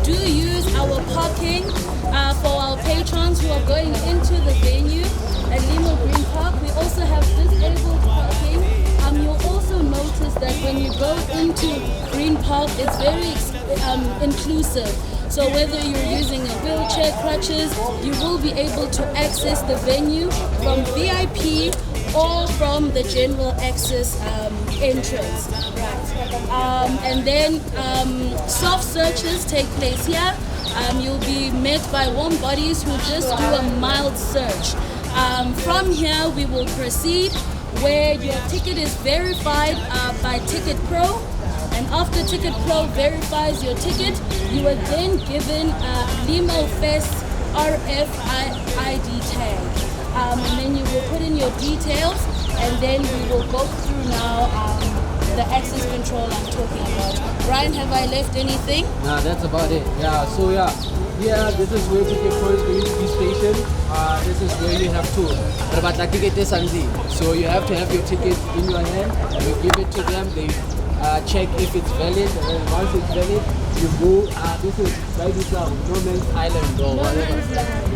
do use our parking for our patrons who are going into the venue at Lemo Green Park. We also have disabled parking. You'll also notice that when you go into Green Park, it's very inclusive. So whether you're using a wheelchair, crutches, you will be able to access the venue from VIP or from the general access entrance. Right. And then soft searches take place here. You'll be met by warm bodies who just do a mild search. From here, we will proceed where your ticket is verified by Ticket Pro. And after Ticket Pro verifies your ticket, you are then given a Lemo Fest RFID tag. And then you will put in your details, and then we will go through now the access control I'm talking about. Brian, have I left anything? Nah, that's about it. Yeah, so yeah, this is where Ticket Pro is going to be stationed. This is where you have to. So you have to have your ticket in your hand, you give it to them, they check if it's valid, and then once it's valid, you go, this is right now, No Man's Island or whatever.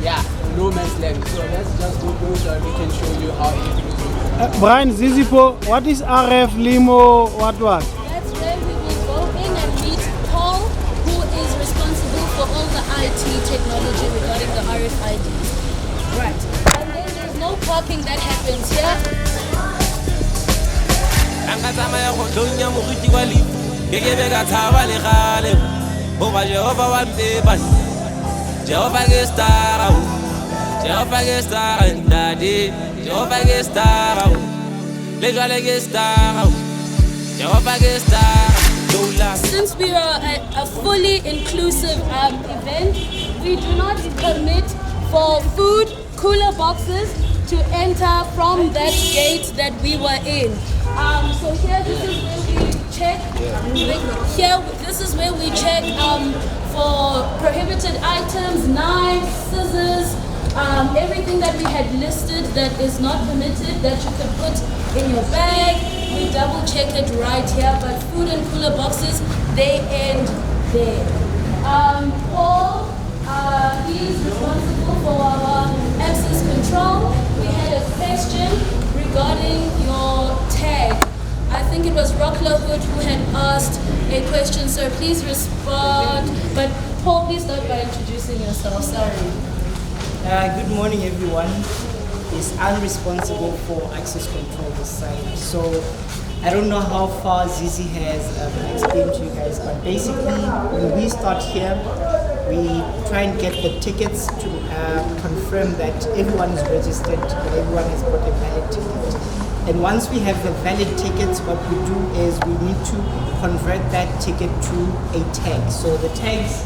Yeah, No Man's Land. So let's just go through so we can show you how it is. Brian Zizipo, what is RF Lemo? What? That's where we will go in and meet Paul, who is responsible for all the IT technology regarding the RFIDs. Right. And then there's no parking that happens here. Since we are a fully inclusive event, we do not permit for food cooler boxes to enter from that gate that we were in. So here, this is where we check. Here, this is where we check for prohibited items, knives, scissors, everything that we had listed that is not permitted that you could put in your bag. We double check it right here, but food and cooler boxes, they end there. Paul, he is responsible for our access control. We had a question regarding your tag. I think it was Rockler Hood who had asked a question, so please respond. But Paul, please start by introducing yourself. Sorry. Good morning, everyone. I'm responsible for access control this side. So I don't know how far Zizi has explained to you guys, but basically when we start here, we try and get the tickets to confirm that everyone is registered, that everyone has got a valid ticket. And once we have the valid tickets, what we do is we need to convert that ticket to a tag. So the tags,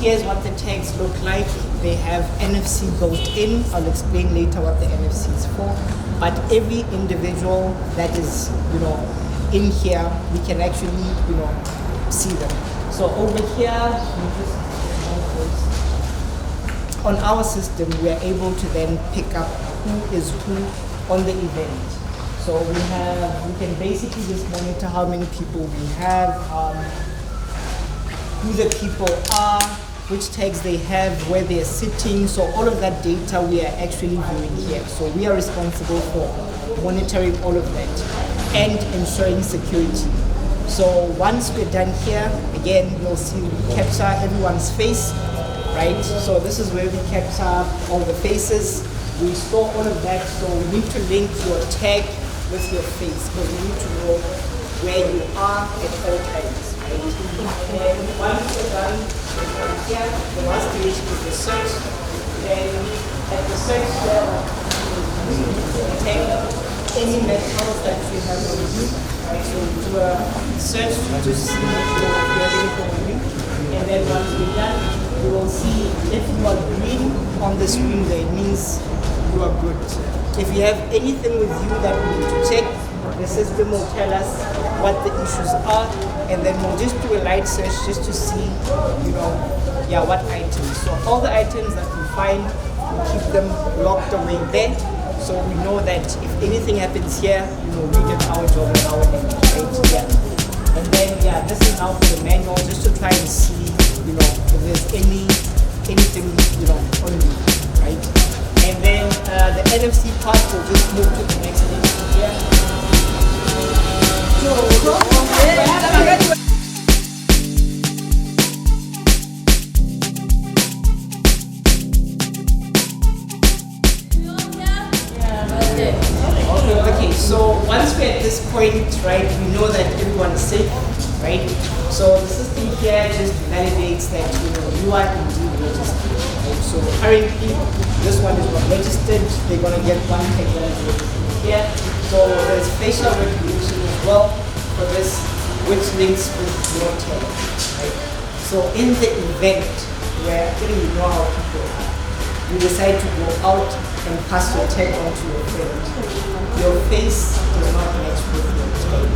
here's what the tags look like. They have NFC built in. I'll explain later what the NFC is for. But every individual that is, in here, we can actually, see them. So over here, on our system, we are able to then pick up who is who on the event. So we can basically just monitor how many people we have, who the people are, which tags they have, where they're sitting. So all of that data we are actually viewing here. So we are responsible for monitoring all of that and ensuring security. So once we're done here, again, you'll see we capture everyone's face, right? So this is where we capture all the faces. We store all of that, so we need to link your tag with your face, because we need to know where you are at all times, right? And once we're done, here, the last stage is the search. Then at the search level, we take any metals that you have on you, right? So we do a search to see if you have anything on you. And then once we're done, you will see if you are green on the screen there, it means you are good. If you have anything with you that we need to check, the system will tell us what the issues are, and then we'll just do a light search just to see, what items. So all the items that we find, we keep them locked away there, so we know that if anything happens here, we did our job on our end, right? Yeah. And then, this is now for the manual just to try and see, you know, if there's anything, you know, on me, right? And then the NFC part will just move to the next station here. Okay, so once we're at this point, right, we know that everyone is safe, right? So the system here just validates that, you know, you are indeed registered, right? So currently, this one is not registered. They're going to get one technology here. So there's facial recognition as well for this, which links with your tag, right? So in the event where actually you know how people are, you decide to go out and pass your tag on to your friend, your face does not match with your tag.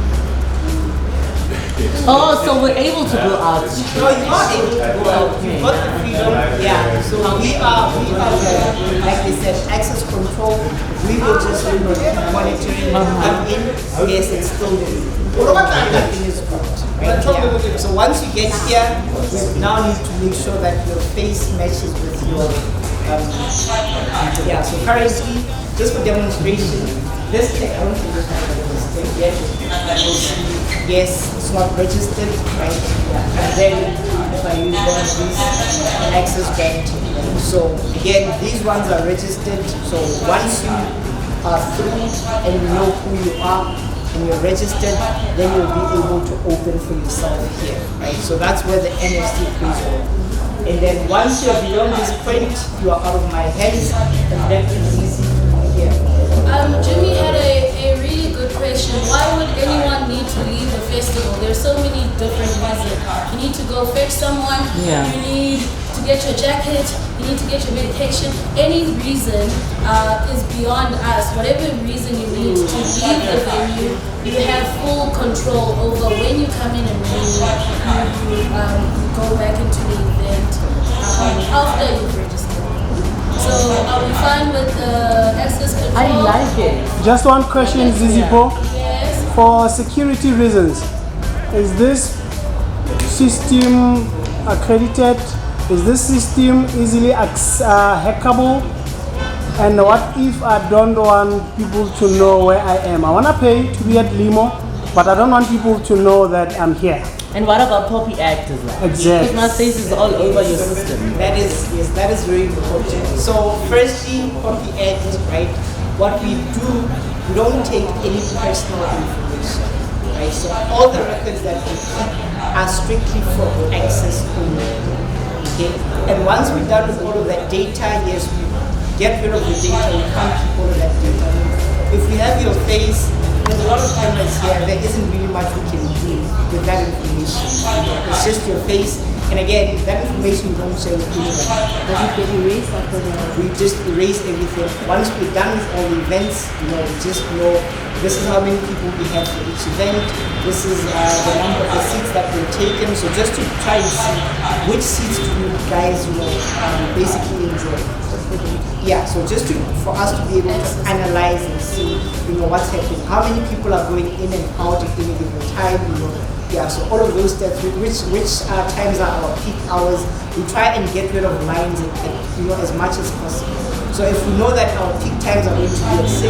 Oh, so we're able to go out. No, you are able to go out. You've got the freedom. Yeah. So we are like they said, access control. We will just monitoring come in. Yes, it's still there. Everything is good. Right? Yeah. So once you get here, we now need to make sure that your face matches with your yeah. So currently, just for demonstration, this tag, I don't think this one is tag yet. Yes, it's not registered, right? And then if I use one of these, access granted. So again, these ones are registered. So once you are through and you know who you are and you're registered, then you'll be able to open for yourself here, right? So that's where the NFC plays on. And then once you're beyond this point, you are out of my hands, and that is easy here. Jimmy had a really good question. Why would anyone need to leave the festival? There's so many different reasons. You need to go fetch someone. Yeah. You need to get your jacket. You need to get your medication. Any reason is beyond us. Whatever reason you need to leave the venue, you have full control over when you come in and when you go back into the event after you've registered. So are we fine with the access control? I like it. Just one question, Zizipo. Yes. For security reasons, is this system accredited? Is this system easily hackable? And what if I don't want people to know where I am? I want to pay to be at Lemo, but I don't want people to know that I'm here. And what about copy actors? Like? Exactly. Because my face is all over your system. That is, yes, that is very important. So firstly, copy act, right? What we do, we don't take any personal information, right? So all the records that we keep are strictly for access only, okay? And once we're done with all of that data, yes, we get rid of the data, we can't keep all of that data. If we have your face, there's a lot of cameras here, there isn't really much we can do with that information. It's just your face, and again, that information we don't share with anyone. Does it get erased after the... We just erase everything. Once we're done with all the events, you know, we just know this is how many people we have for each event. This is the number of the seats that were taken. So just to try and see which seats do you guys, you know, basically enjoy. Yeah, so just for us to be able to analyze and see, you know, what's happening, how many people are going in and out at any given time, you know. Yeah, so all of those steps, which times are our peak hours, we try and get rid of lines you know, as much as possible. So if we know that our peak times are going to be at 6,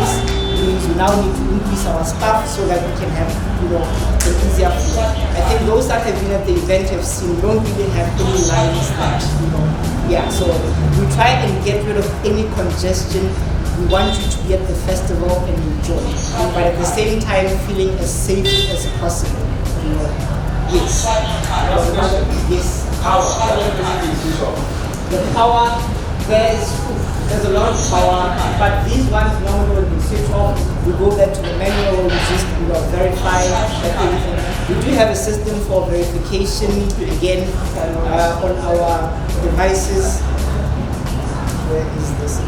means we now need to increase our staff so that we can have, you know, an easier flow. I think those that have been at the event have seen, we don't really have any lines that, you know, yeah, so we try and get rid of any congestion. We want you to be at the festival and enjoy, but at the same time feeling as safe as possible. You know. Yes. Yes. The power, there's a lot of power, but these ones normally when we switch off, we go back to the manual, we just verify that everything. We do have a system for verification again on our devices. Where is this?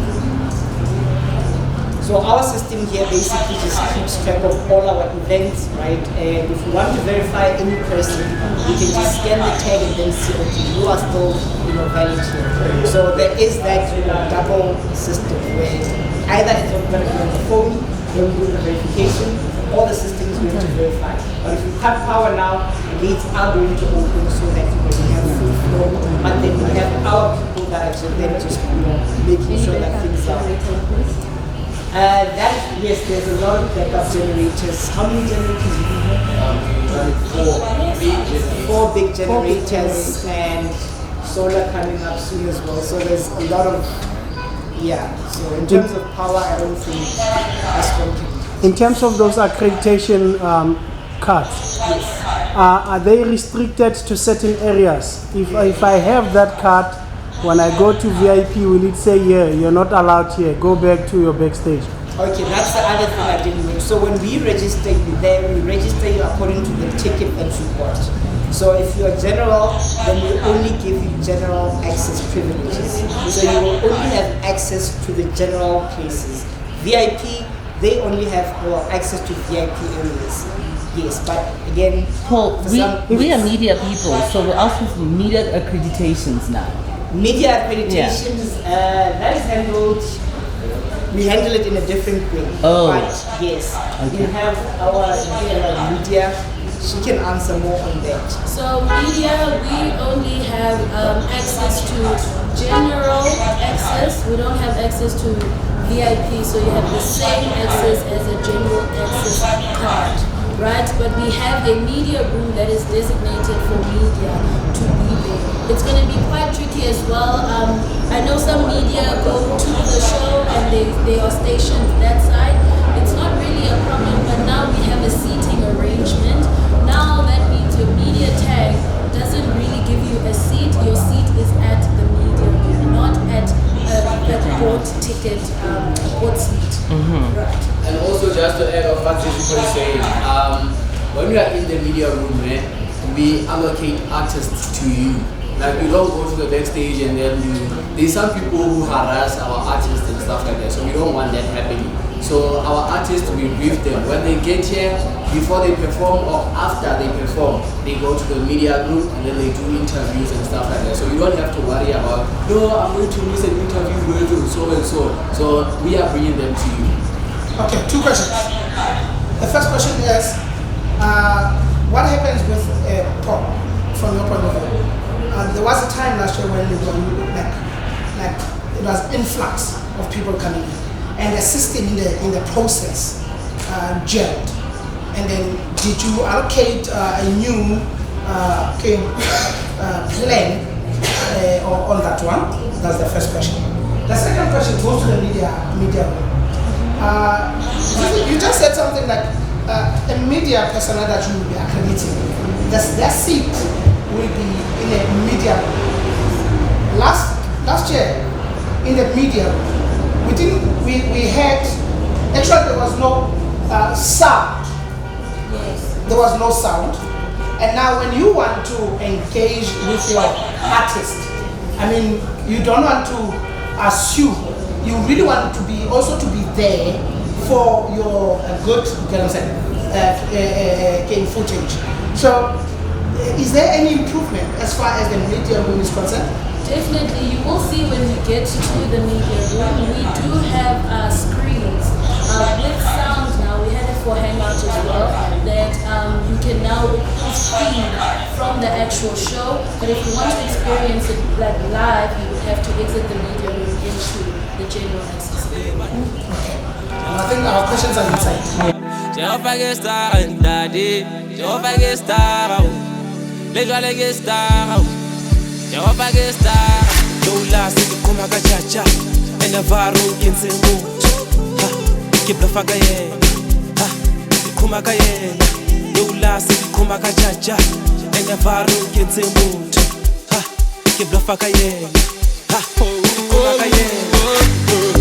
So our system here basically just keeps track of all our events, right? And if we want to verify any person, we can just scan the tag and then see, okay, you are still, you know, valid here. So there is that, you know, double system where either it's going to be on the phone when we do the verification, or the system is going to verify. But if you cut power now, the gates are going to open so that we have free flow. But then we have our people that are then just making sure that things are. Yes, there's a lot of backup generators. How many generators do you have? Four big generators and solar coming up soon as well. So there's a lot of, so in terms of power, I don't think that's going to be. In terms of those accreditation cards, Yes. are they restricted to certain areas? If I have that card, when I go to VIP, will it say, you're not allowed here, go back to your backstage? Okay, that's the other thing I didn't know. So when we register you there, we register you according to the ticket that you bought. So if you're general, then we only give you general access privileges. So you will only have access to the general places. VIP, they only have access to VIP areas. Yes, but again, Paul, we are media people, so we're asking for media accreditations now. Media accreditations, that is handled. We handle it in a different way. Oh. But yes, we have our media. She can answer more on that. So media, we only have access to general access. We don't have access to VIP, so you have the same access as a general access card, right? But we have a media room that is designated for media to be there. It's going to be quite tricky as well. I know some media go to the show and they are stationed that side. It's not really a problem, but now we have a seating arrangement. Now that means your media tag doesn't really give you a seat. Your seat is at the media room, not at a board ticket, board seat. Right. And also just to add on what Jessica is saying, when we are in the media room, we allocate artists to you. Like we don't go to the backstage and then there's some people who harass our artists and stuff like that, so we don't want that happening. So our artists, we brief them. When they get here, before they perform or after they perform, they go to the media group and then they do interviews and stuff like that. So you don't have to worry about, no, I'm going to miss an interview with so and so. So we are bringing them to you. Okay, two questions. The first question is, what happens with pop from your point of view? There was a time last year when it was influx of people coming in, and the system in the process gelled. And then did you allocate a new plan on that one? That's the first question. The second question goes to the media. You just said something like a media personnel that you will be accrediting. Their seat will be in a media. Last year in the media, we had actually there was no sound. There was no sound. And now when you want to engage with your artist, I mean, you don't want to assume. You really want to be also to be there for your good game footage. So, is there any improvement as far as the media room is concerned? Definitely, you will see when we get to the media room, we do have screens with sound now. We had it for Hangout as well, that you can now feed from the actual show. But if you want to experience it like live, you would have to exit the media room into the general access. Okay. And I think our questions are inside. Jehovah get star and daddy, Jehovah get star, Lejwale get star, Jehovah get star. No last come aga chacha, and a varu kinse mood. Ha, keep the fagaye. Ha, come agaye. No last come aga chacha, and a varu kinse mood. Ha, keep the fagaye. Ha, come agaye.